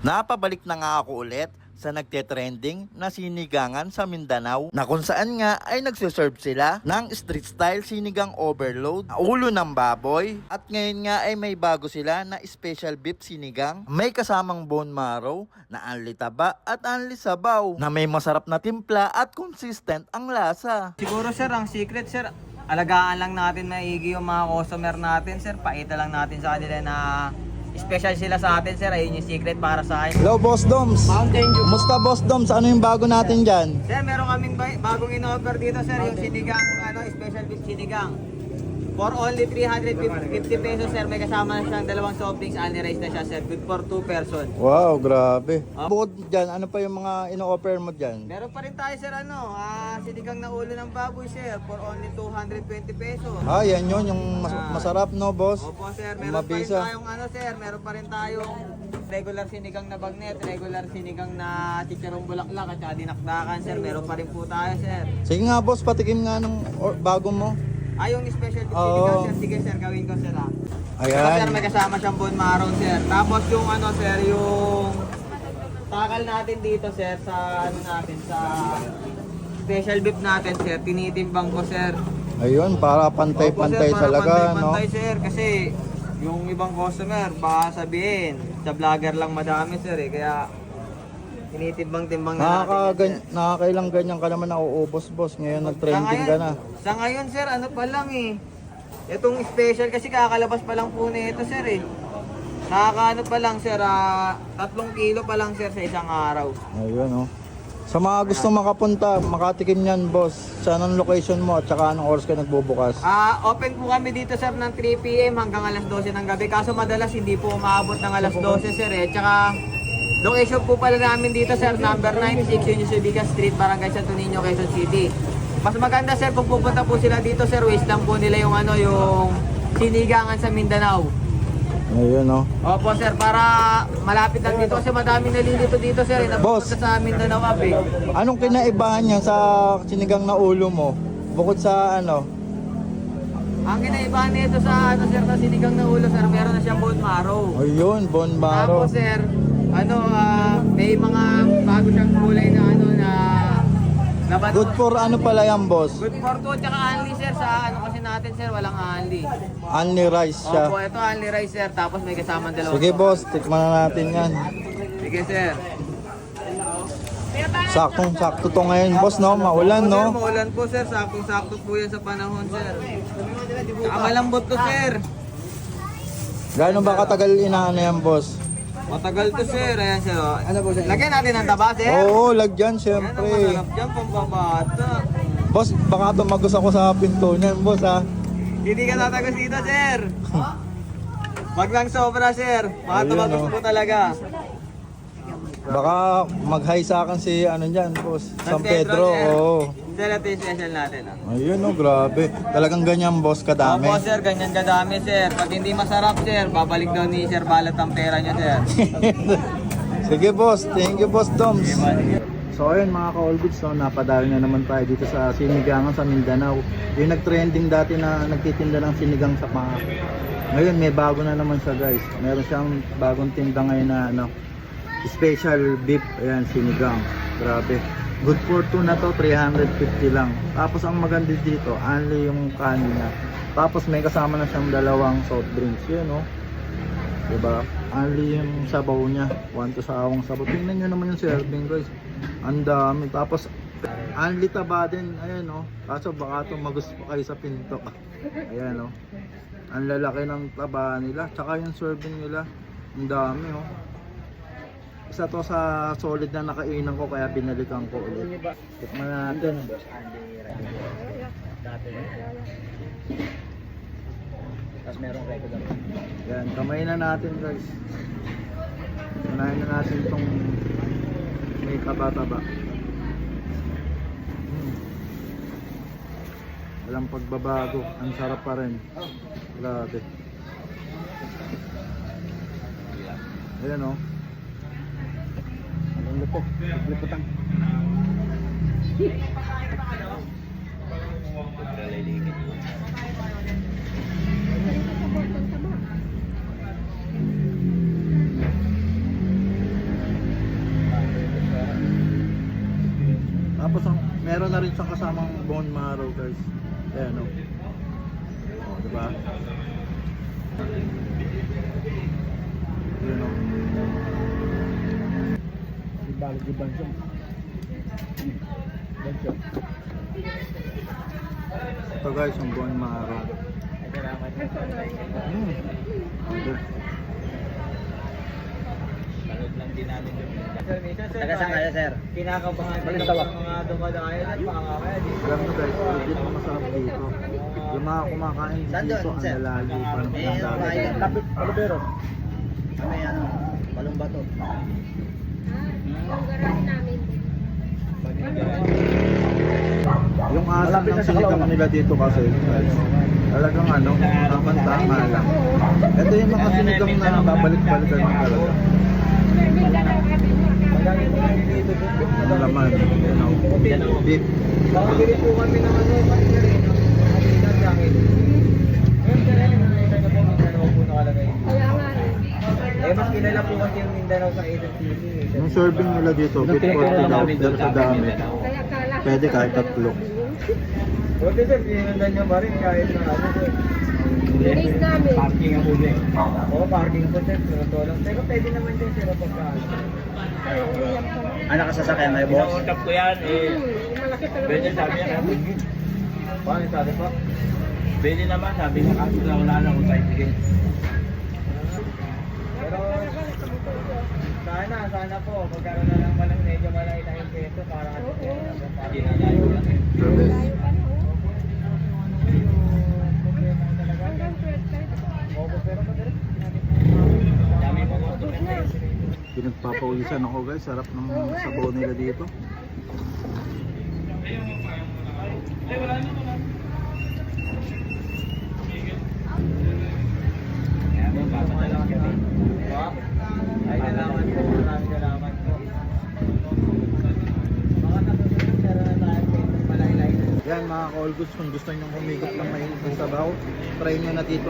Napabalik na nga ako ulit sa nagte-trending na sinigangan sa Mindanao na kung saan nga ay nagsiserve sila ng street style sinigang overload, ulo ng baboy, at ngayon nga ay may bago sila na special beef sinigang, may kasamang bone marrow na anli taba at anli sabaw na may masarap na timpla at consistent ang lasa. Siguro sir, ang secret sir, alagaan lang natin maigi yung mga customer natin sir. Paita lang natin sa kanila na special sila sa atin sir. Ayun yung secret para sa akin. Hello Boss Doms! Mountain Dew. Musta Boss Doms? Ano yung bago natin dyan? Sir, meron kaming bagong in-offer dito sir, yung sinigang, special beef sinigang. For only 350 pesos sir, may kasama na siyang dalawang soft drinks, only rice na siya sir, good for 2 person. Wow, grabe. Bukod dyan, ano pa yung mga ino-offer mo dyan? Meron pa rin tayo sir, sinigang na ulo ng baboy sir, for only 220 pesos. Ah, yan yun, yung masarap no, boss? Opo sir, meron Mabisa. pa rin tayong sir, meron pa rin tayong regular sinigang na bagnet, regular sinigang na chicharong bulaklak at saka dinakdakan sir, meron pa rin po tayo sir. Sige nga boss, patikim nga ng bago mo. Yung special beef Oo. sinigang sir, sige sir, gawin ko sir Ayan. Saka, sir, may kasama siyang bone marrow sir. Tapos yung sir, yung takal natin dito sir sa natin sa special beef natin sir, tinitimbang ko sir. Ayun, para pantay-pantay Opo, sir, para talaga, pantay-pantay, no? sir, kasi yung ibang customer, baka sabihin, sa vlogger lang madami sir kaya tinitimbang-timbang na natin. Nakakailang ganyan ka naman nauubos, boss. Ngayon nag-trending ka na. Sa ngayon sir, pa lang itong special kasi kakalabas pa lang po nito sir Nakakaano pa lang sir, 3 kilo pa lang sir sa isang araw. Ayun, oh. Sa mga gusto makapunta, makatikim yan, boss. Saan ang location mo at saka anong oras ka nagbubukas? Open po kami dito sir ng 3 PM hanggang alas 12 ng gabi. Kaso madalas hindi po umaabot ng alas 12 sir Tsaka location po pala namin dito sir, number 96 Yusubica Street, Barangay Santo Niño, Quezon City. Mas maganda sir kung pupunta po sila dito sir, waste lang po nila yung yung sinigangan sa Mindanao. Ayun, oh. Opo sir, para malapit lang dito kasi madami nalilito dito sir, Boss. napupunta sa Mindanao Anong kinaibahan niya sa sinigang na ulo mo? Bukod sa Ang kinaibahan nito sa sir na sinigang na ulo sir, meron na siyang bone marrow. Ayun, bone marrow. Tapos sir, may mga bago siyang kulay na na Good for pala yan, boss? Good for 2 tsaka only sir sa kasi natin sir, walang only. Only rice siya. Opo, ito only rice sir, tapos may kasama dalawang. Sige, boss. Tikman na natin yan. Sige sir. Saktong-sakto to ngayon, boss, no? Maulan, Sir, no? maulan po sir, saktong-sakto po yan sa panahon sir. Tsaka malambot to sir. Gano'n ba katagal inaano yan, boss? Matagal to sir, ayan sir. Ano po sir? Lagyan natin ng taba sir. Oo, lagyan, Yan ang syempre. masarap dyan, pambabata. Boss, baka tumagos ako sa pinto niyan, boss, ha? Hindi ka tatagos dito sir. Wag lang sobra sir, baka Ayun, tumagos oh. po talaga. Baka mag-hi sa akin si dyan, boss. San Pedro, sir. oo. Sir, ito yung special natin. Ayun, oh, grabe. Talagang ganyan, boss, kadami. Opo sir, ganyan kadami sir. Pag hindi masarap sir, babalik daw ni Sir Balat ang pera niya sir. Sige, boss. Thank you, boss Doms. So ayun mga ka-Olbids, no, napadali na naman tayo dito sa sinigangan sa Mindanao. Yung nag-trending dati na nagtitinda ng sinigang sa paa. Ngayon may bago na naman siya, guys. Meron siyang bagong tinda ngayon na special beef, ayan, sinigang. Grabe. Good for 2 na to, 350 lang. Tapos ang maganda dito, only yung kanin niya. Tapos may kasama na siyang dalawang soft drinks, yun, no. Diba? Only yung sabaw niya, 1 to sawang sabaw. Tingnan nyo naman yung serving, guys. Ang dami. Tapos only taba din, ayan, no. Kaso baka tumagos pa kayo sa pinto. Ayan, no. Ang lalaki ng taba nila, tsaka yung serving nila, ang dami, oh. Isa to sa solid na nakainan ko kaya binalikan ko ulit. Tikman natin. Tapos merong regular. Yan, kamay na natin, guys. Unahin na natin itong may taba-taba. Walang pagbabago, ang sarap pa rin. Grabe. Ayan, oh. Ang lupo, liputan. Tapos meron na rin siyang kasamang bone marrow guys. Ayan o. Oh, diba? Yun o. Balik di banso. Banso. Ito guys, yung bone marrow. Good. Balik lang din namin yung Taga saan kayo, sir? kinakabahan Balik din tawa. ng mga dumadayo at makakaya dito. Alam nyo guys, legit na masarap dito. Yung mga kumakain Saan dito, doon, ang sir? lalayo pa ng Eh, pinagdali. Kapit, Palubero. Ano yan? Balong bato. Yung garage namin. Yung asam ng sinigang nila dito kasi, guys, talagang ano, tama lang. Ito yung mga sinigang na babalik-balikan mo talaga. Ang laman, you know, beef. Bakit po kami ng ano, pati-rin, nakakita sa akin. Ngayon ka rin, nakita niyo po Mindanao po nakalagay. Kaya nga rin. Eh, mas kilala po kasi yung Mindanao sa Quezon City. Yung serving nila dito, beef 40 daw, pero sa dami. Kaya kala ko Pwede kahit tatlo. Buti sir, sinundan niyo pa rin kahit na ano sir. Days namin. Parking ang huli. Oo, parking po sir, pero to lang. Pero pwede naman din sir pagka. Ano ka sasakyan kayo, boss? Inautap ko yan eh. Malaki talaga. Pwede sabi niya, paano sabi pa? Pwede naman, sabi niya kaso na wala na kung bicycle. Pero sana po, pagkaroon na lang palang medyo malaki na yung peso para kasi hindi na layo lang eh. Service. Hanggang 12. Opo, pero madalas dami mo gusto na Pinagpapawisan ako guys, sarap ng sabaw nila dito. Kaya po, papalaman kami. Ay, salamat po. Maraming salamat po. Baka nasunod na rin tayo po. Malaylay na. Yan mga ka-all goods, kung gusto nyo humigop ng mainit ng sabaw, try nyo na dito.